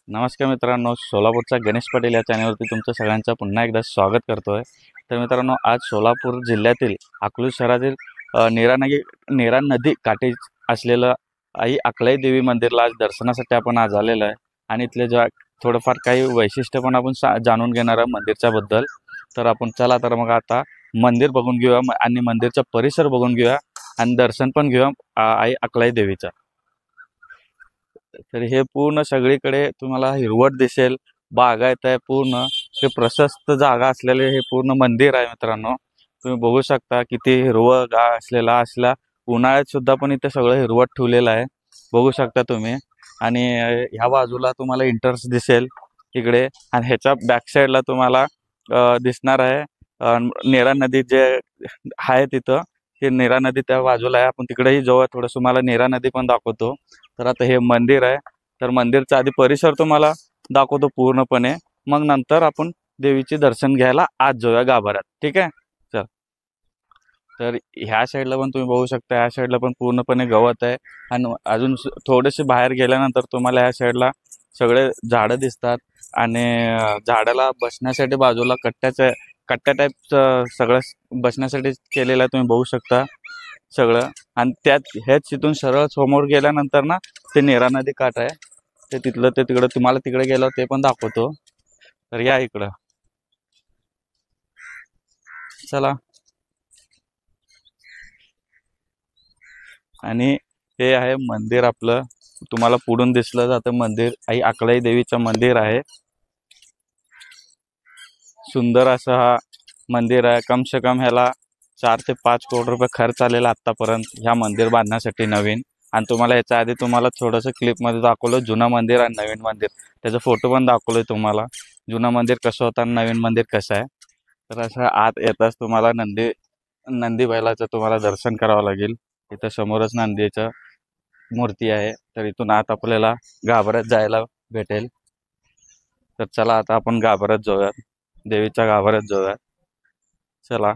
नमस्कार मित्रांनो, सोलापूरचा गणेश पाटील या चॅनलवरती तुमचं सगळ्यांचं पुन्हा एकदा स्वागत करतोय। तर मित्रांनो, आज सोलापूर जिल्ह्यातील अकलूज शहरातील नीरा नदी काठी असलेलं आई अकलाई देवी मंदिरला आज दर्शनासाठी आपण आज आलेलो आहे आणि इथले थोडंफार काही वैशिष्ट्य पण आपण जाणून घेणार आहे मंदिरच्या बद्दल। तर आपण चला तर मग आता मंदिर बघून घेऊया आणि मंदिरचा परिसर बघून घेऊया आणि दर्शन पण घेऊया आई अकलाई देवीचा। तर हे पूर्ण सगळीकडे तुम्हाला हिरवट दिसेल, बागायत आहे पूर्ण। हे प्रशस्त जागा असलेले हे पूर्ण मंदिर आहे मित्रांनो। तुम्ही बघू शकता किती हिरवगार असला उन्हाळ्यात सुद्धा पण इथे सगळं हिरवट ठेवलेलं आहे, बघू शकता तुम्ही। आणि ह्या बाजूला तुम्हाला इंटर्स दिसेल इकडे, आणि ह्याच्या बॅक साईडला तुम्हाला दिसणार आहे नीरा नदी जे आहे तिथं। हे नीरा नदी त्या बाजूला आहे, आपण तिकडेही जाऊया, थोडंसं तुम्हाला नीरा नदी पण दाखवतो। तर आता हे मंदिर आहे, तर मंदिरचा आधी परिसर तुम्हाला दाखवतो पूर्णपणे, मग नंतर आपण देवीचे दर्शन घ्यायला आज जाऊया गाभाऱ्यात, ठीक आहे। चल, तर ह्या साईडला पण तुम्ही बघू शकता, ह्या साईडला पण पूर्णपणे गवत आहे आणि अजून थोडेसे बाहेर गेल्यानंतर तुम्हाला ह्या साईडला सगळे झाडं दिसतात आणि झाडाला बसण्यासाठी बाजूला कट्ट्या टाईपचं सगळं बसण्यासाठी केलेलं आहे, तुम्ही बघू शकता सगळं। आणि हेच तिथून सरळ समोर गेल्यानंतर ना ते नीरा नदी काठ आहे, ते तिकडं तुम्हाला तिकडे गेलो ते पण दाखवतो। तर या इकडं, चला। आणि हे आहे मंदिर आपलं, तुम्हाला पुढून दिसलं जातं मंदिर आई अकलाई देवीचं मंदिर आहे। सुंदर असं हा मंदिर आहे। कम से कम ह्याला 4 ते 5 कोटी रुपये खर्च आलेला आतापर्यंत ह्या मंदिर बांधण्यासाठी नवीन। आणि तुम्हाला याच्या आधी तुम्हाला थोडंसं क्लिपमध्ये दाखवलं जुनं मंदिर आणि नवीन मंदिर, त्याचा फोटो पण दाखवलोय तुम्हाला, जुनं मंदिर कसं होतं आणि नवीन मंदिर कसं आहे। तर असं आत येताच तुम्हाला नंदी बैलाचं तुम्हाला दर्शन करावं लागेल। इथं समोरच नंदीचं मूर्ती आहे, तर इथून आत आपल्याला गाभाऱ्यात जायला भेटेल। तर चला आता आपण गाभाऱ्यात जाऊयात, देवीच्या गाभाऱ्यात जाऊयात, चला।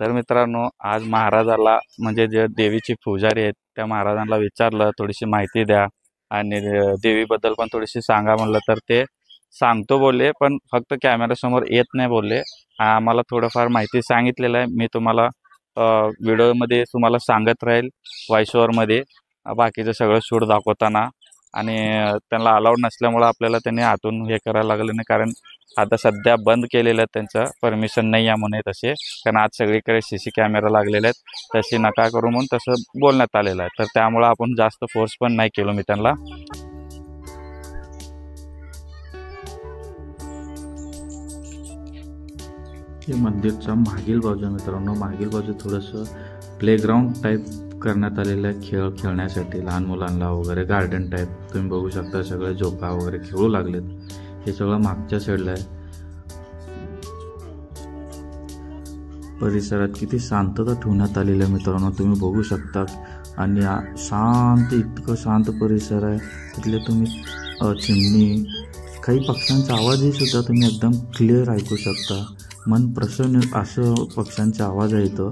तर मित्रांनो, आज महाराजाला म्हणजे जे देवीची पुजारी आहेत त्या महाराजांना विचारलं थोडीशी माहिती द्या आणि देवीबद्दल पण थोडीशी सांगा म्हणलं, तर ते सांगतो बोलले, पण फक्त कॅमेऱ्यासमोर येत नाही बोलले। आम्हाला थोडंफार माहिती सांगितलेलं आहे, मी तुम्हाला व्हिडिओमध्ये तुम्हाला सांगत राहील व्हॉइस ओव्हरमध्ये बाकीचं सगळं शूट दाखवताना। आणि त्यांना अलाउड नसल्यामुळं आपल्याला त्यांनी आतून हे करायला लागलं नाही, कारण आता सध्या बंद केलेलं आहे, त्यांचं परमिशन नाही आहे म्हणे तसे, कारण आज सगळीकडे CC कॅमेरा लागलेले आहेत, तशी नका करू म्हणून तसं बोलण्यात आलेलं आहे। तर त्यामुळं आपण जास्त फोर्स पण नाही केलो मी त्यांना। हे मंदिरच्या मागील बाजू मित्रांनो, मागील बाजू थोडंसं प्लेग्राऊंड टाईप करण्यात आलेलं आहे, खेळण्यासाठी लहान मुलांना वगैरे, गार्डन टाईप तुम्ही बघू शकता, सगळे झोका वगैरे खेळू लागलेत। हे सगळं मागच्या साईडला आहे। परिसरात किती शांतता ठेवण्यात आलेली आहे मित्रांनो, तुम्ही बघू शकता। आणि इतकं शांत परिसर आहे, तिथले तुम्ही चिमणी, काही पक्ष्यांचा आवाजही सुद्धा तुम्ही एकदम क्लिअर ऐकू शकता, मन प्रसन्न असं पक्ष्यांचा आवाज आहे इथं।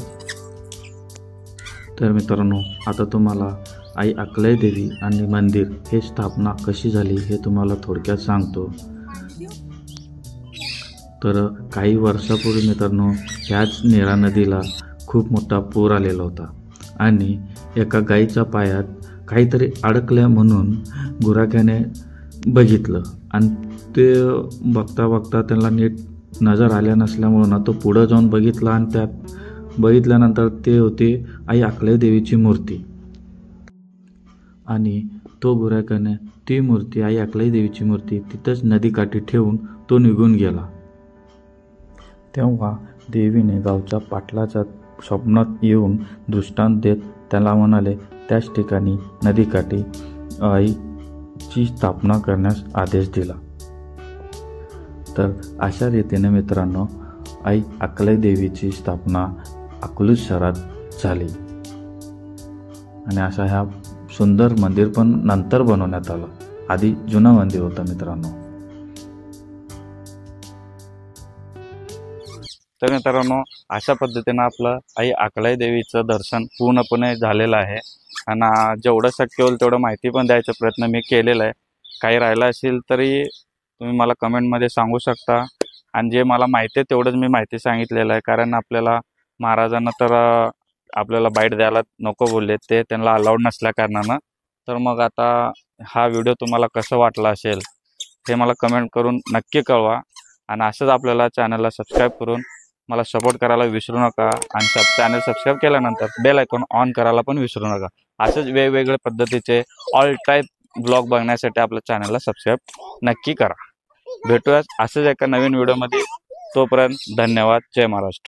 तर मित्रांनो, आता तुम्हाला आई अकलाई देवी आणि मंदिर हे स्थापना कशी झाली हे तुम्हाला थोडक्यात सांगतो। तर काही वर्षापूर्वी मित्रांनो, ह्याच नीरा नदीला खूप मोठा पूर आलेला होता आणि एका गाईच्या पायात काहीतरी अडकलं म्हणून गुराख्याने बघितलं, आणि ते बघता त्यांना नीट नजर आल्या नसल्यामुळं ना तो पुढं जाऊन बघितला, आणि त्यात बघितल्यानंतर ते होती आई अकलाई देवीची मूर्ती। आणि तो गुराख्याने ती मूर्ती, आई अकलाई देवीची मूर्ती, तिथंच नदीकाठी ठेवून तो निघून गेला. तेव्हा देवीने गावच्या पाटलाच्या स्वप्नात येऊन दृष्टांत देत त्याला म्हणाले, त्याच ठिकाणी नदीकाठी आईची स्थापना करण्यास आदेश दिला. तर अशा रीतीने मित्रांनो आई अकलाई देवीची स्थापना अकलूज शहरात झाली. आणि अशा ह्या सुंदर मंदिर पण नंतर बनवण्यात आलं. आधी जुनं मंदिर होतं मित्रांनो. तर मित्रांनो अशा पद्धतीनं आपलं आई अकलाई देवीचं दर्शन पूर्णपणे झालेलं आहे. आणि जेवढं शक्य होईल तेवढं माहिती पण द्यायचा प्रयत्न मी केलेला आहे. काही राहिलं असेल तरी तुम्ही मला कमेंटमध्ये सांगू शकता. आणि जे मला माहिती आहे तेवढंच मी माहिती सांगितलेलं आहे. कारण आपल्याला महाराजांना तर आपल्याला बाईट द्यायला नको बोलले, ते त्यांना अलाउड नसल्या कारणानं. तर मग आता हा व्हिडिओ तुम्हाला कसं वाटला असेल हे मला कमेंट करून नक्की कळवा. आणि असंच आपल्याला चॅनलला सबस्क्राईब करून मला सपोर्ट करायला विसरू नका. आणि चॅनल सबस्क्राईब केल्यानंतर बेल आयकॉन ऑन करायला पण विसरू नका. असेच वेगवेगळे पद्धतीचे ऑल टाईप ब्लॉग बघण्यासाठी आपल्या चॅनलला सबस्क्राईब नक्की करा. भेटूयाच असंच एका नवीन व्हिडिओमध्ये. तोपर्यंत धन्यवाद. जय महाराष्ट्र.